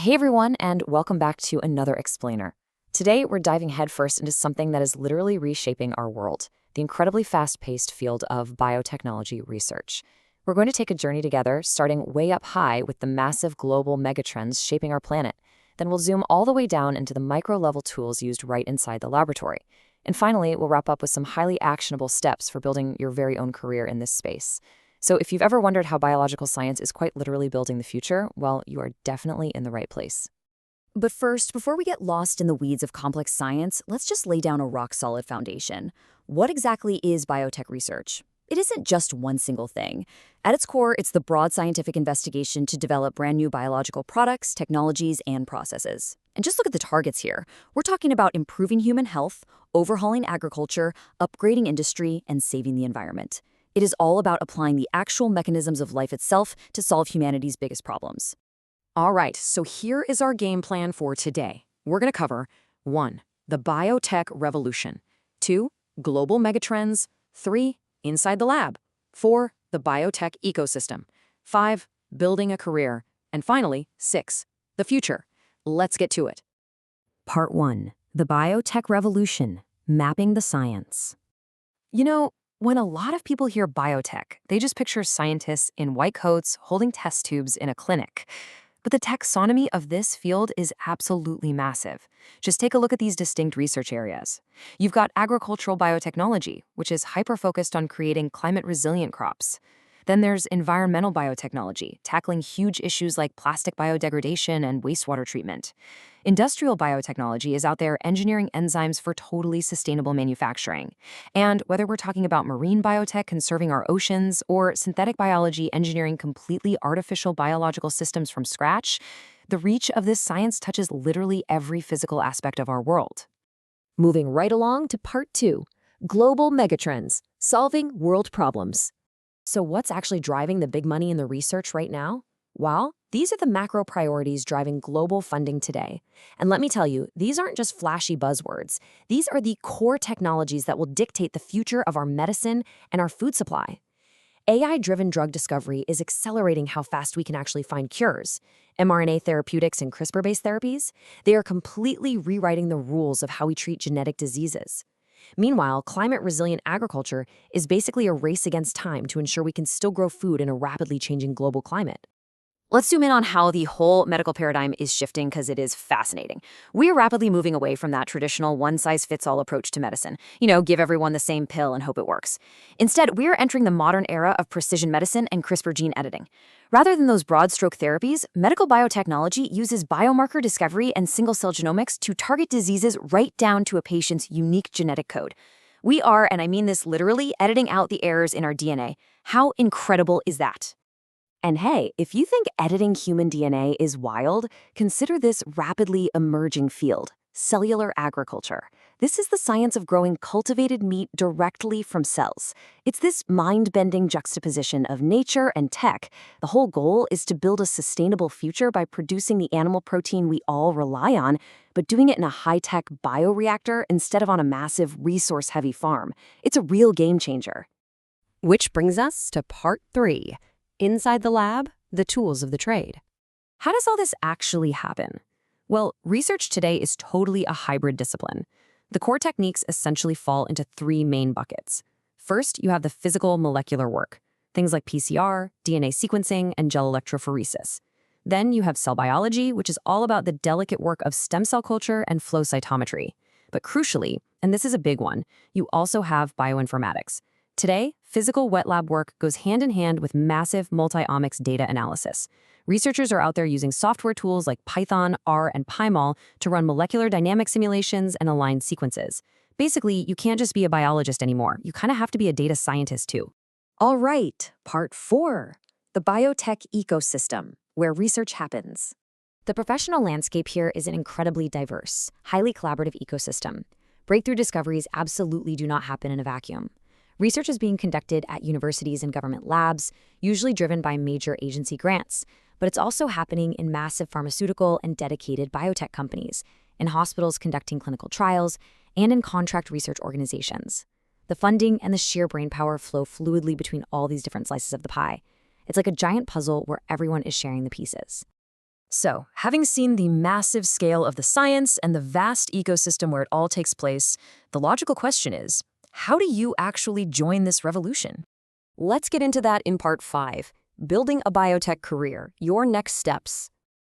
Hey everyone, and welcome back to another explainer. Today, we're diving headfirst into something that is literally reshaping our world, the incredibly fast-paced field of biotechnology research. We're going to take a journey together, starting way up high with the massive global megatrends shaping our planet. Then we'll zoom all the way down into the micro-level tools used right inside the laboratory. And finally, we'll wrap up with some highly actionable steps for building your very own career in this space. So if you've ever wondered how biological science is quite literally building the future, well, you are definitely in the right place. But first, before we get lost in the weeds of complex science, let's just lay down a rock-solid foundation. What exactly is biotech research? It isn't just one single thing. At its core, it's the broad scientific investigation to develop brand new biological products, technologies, and processes. And just look at the targets here. We're talking about improving human health, overhauling agriculture, upgrading industry, and saving the environment. It is all about applying the actual mechanisms of life itself to solve humanity's biggest problems. All right, so here is our game plan for today. We're going to cover 1. The biotech revolution, 2. Global megatrends, 3. Inside the lab, 4. The biotech ecosystem, 5. Building a career, and finally, 6. The future. Let's get to it. Part 1. The biotech revolution, mapping the science. When a lot of people hear biotech, they just picture scientists in white coats holding test tubes in a clinic. But the taxonomy of this field is absolutely massive. Just take a look at these distinct research areas. You've got agricultural biotechnology, which is hyper-focused on creating climate-resilient crops. Then there's environmental biotechnology, tackling huge issues like plastic biodegradation and wastewater treatment. Industrial biotechnology is out there engineering enzymes for totally sustainable manufacturing. And whether we're talking about marine biotech conserving our oceans or synthetic biology engineering completely artificial biological systems from scratch, the reach of this science touches literally every physical aspect of our world. Moving right along to Part 2, Global Megatrends, Solving World Problems. So what's actually driving the big money in the research right now? Well, these are the macro priorities driving global funding today. And let me tell you, these aren't just flashy buzzwords. These are the core technologies that will dictate the future of our medicine and our food supply. AI-driven drug discovery is accelerating how fast we can actually find cures. mRNA therapeutics and CRISPR-based therapies, they are completely rewriting the rules of how we treat genetic diseases. Meanwhile, climate-resilient agriculture is basically a race against time to ensure we can still grow food in a rapidly changing global climate. Let's zoom in on how the whole medical paradigm is shifting because it is fascinating. We are rapidly moving away from that traditional one-size-fits-all approach to medicine. Give everyone the same pill and hope it works. Instead, we are entering the modern era of precision medicine and CRISPR gene editing. Rather than those broad-stroke therapies, medical biotechnology uses biomarker discovery and single-cell genomics to target diseases right down to a patient's unique genetic code. We are, and I mean this literally, editing out the errors in our DNA. How incredible is that? And hey, if you think editing human DNA is wild, consider this rapidly emerging field, cellular agriculture. This is the science of growing cultivated meat directly from cells. It's this mind-bending juxtaposition of nature and tech. The whole goal is to build a sustainable future by producing the animal protein we all rely on, but doing it in a high-tech bioreactor instead of on a massive resource-heavy farm. It's a real game changer. Which brings us to Part 3. Inside the lab, the tools of the trade. How does all this actually happen? Well, research today is totally a hybrid discipline. The core techniques essentially fall into 3 main buckets. First, you have the physical molecular work, things like PCR, DNA sequencing, and gel electrophoresis. Then you have cell biology, which is all about the delicate work of stem cell culture and flow cytometry. But crucially, and this is a big one, you also have bioinformatics. Today, physical wet lab work goes hand in hand with massive multi-omics data analysis. Researchers are out there using software tools like Python, R, and PyMol to run molecular dynamic simulations and align sequences. Basically, you can't just be a biologist anymore. You kind of have to be a data scientist too. All right, Part 4, the biotech ecosystem, where research happens. The professional landscape here is an incredibly diverse, highly collaborative ecosystem. Breakthrough discoveries absolutely do not happen in a vacuum. Research is being conducted at universities and government labs, usually driven by major agency grants, but it's also happening in massive pharmaceutical and dedicated biotech companies, in hospitals conducting clinical trials, and in contract research organizations. The funding and the sheer brainpower flow fluidly between all these different slices of the pie. It's like a giant puzzle where everyone is sharing the pieces. So, having seen the massive scale of the science and the vast ecosystem where it all takes place, the logical question is, how do you actually join this revolution? Let's get into that in part 5, Building a Biotech Career, Your Next Steps.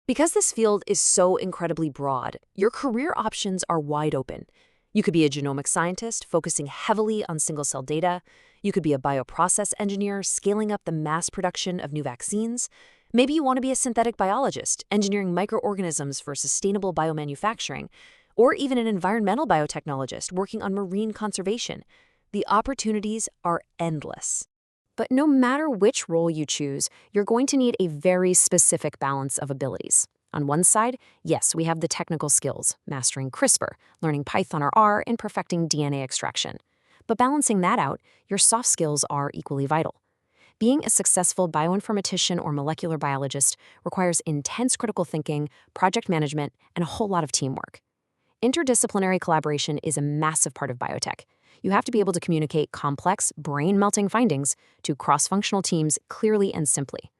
Because this field is so incredibly broad, your career options are wide open. You could be a genomics scientist focusing heavily on single-cell data. You could be a bioprocess engineer scaling up the mass production of new vaccines. Maybe you want to be a synthetic biologist engineering microorganisms for sustainable biomanufacturing, or even an environmental biotechnologist working on marine conservation. The opportunities are endless. But no matter which role you choose, you're going to need a very specific balance of abilities. On one side, yes, we have the technical skills, mastering CRISPR, learning Python or R, and perfecting DNA extraction. But balancing that out, your soft skills are equally vital. Being a successful bioinformatician or molecular biologist requires intense critical thinking, project management, and a whole lot of teamwork. Interdisciplinary collaboration is a massive part of biotech. You have to be able to communicate complex, brain-melting findings to cross-functional teams clearly and simply.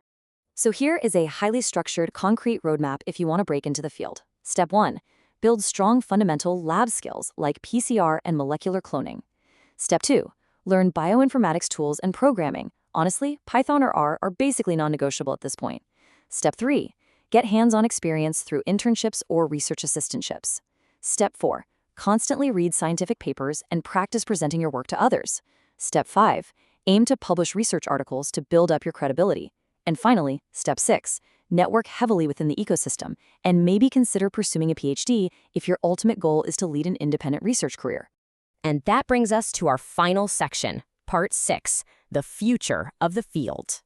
So here is a highly structured, concrete roadmap if you want to break into the field. Step 1. Build strong fundamental lab skills like PCR and molecular cloning. Step 2. Learn bioinformatics tools and programming. Honestly, Python or R are basically non-negotiable at this point. Step 3. Get hands-on experience through internships or research assistantships. Step 4. Constantly read scientific papers and practice presenting your work to others. Step 5. Aim to publish research articles to build up your credibility. And finally, Step 6. Network heavily within the ecosystem and maybe consider pursuing a PhD if your ultimate goal is to lead an independent research career. And that brings us to our final section, Part 6, the future of the field.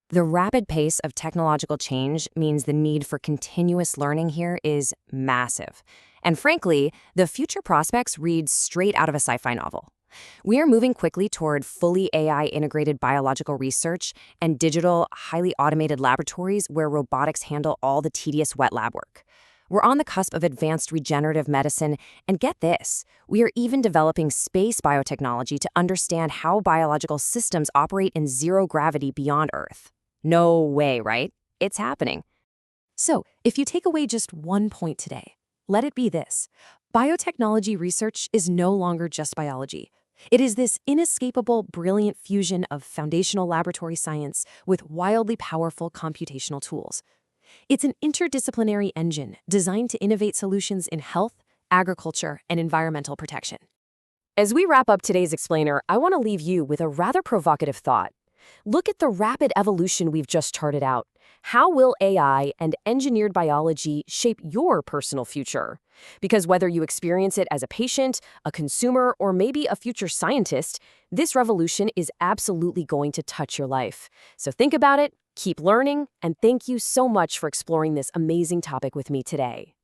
The rapid pace of technological change means the need for continuous learning here is massive. And frankly, the future prospects read straight out of a sci-fi novel. We are moving quickly toward fully AI-integrated biological research and digital, highly automated laboratories where robotics handle all the tedious wet lab work. We're on the cusp of advanced regenerative medicine, and get this, we are even developing space biotechnology to understand how biological systems operate in zero gravity beyond Earth. No way, right? It's happening. So, if you take away just one point today, let it be this. Biotechnology research is no longer just biology. It is this inescapable, brilliant fusion of foundational laboratory science with wildly powerful computational tools. It's an interdisciplinary engine designed to innovate solutions in health, agriculture, and environmental protection. As we wrap up today's explainer, I want to leave you with a rather provocative thought. Look at the rapid evolution we've just charted out. How will AI and engineered biology shape your personal future? Because whether you experience it as a patient, a consumer, or maybe a future scientist, this revolution is absolutely going to touch your life. So think about it, keep learning, and thank you so much for exploring this amazing topic with me today.